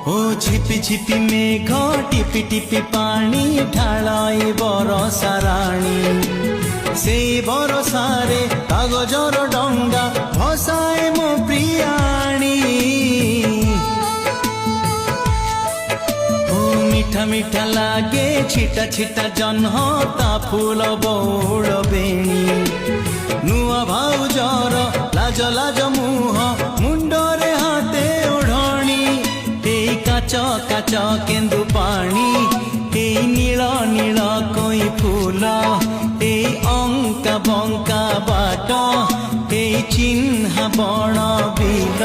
ও ঝিপি ঝিপি মেঘ টিপি টিপি পানি ঢালাই বরষা রাণী সেই বরষারে কাগজর ডঙ্গা ভসায় মো প্রিয়াণী ও মিঠা মিঠা লাগে ছিটা ছিটা জহ্ন তা ফুল বৌড় বেণী নুয়া ভাউজর লাজ লাজ মুহ মুন্ডরে হাতে ওঢ়ণী এই কাচ কাচ কেন্দু পানি এই নীল নীল কই ফুল এই অঙ্কা বঙ্কা বাট এই চিহ্না বণ বিল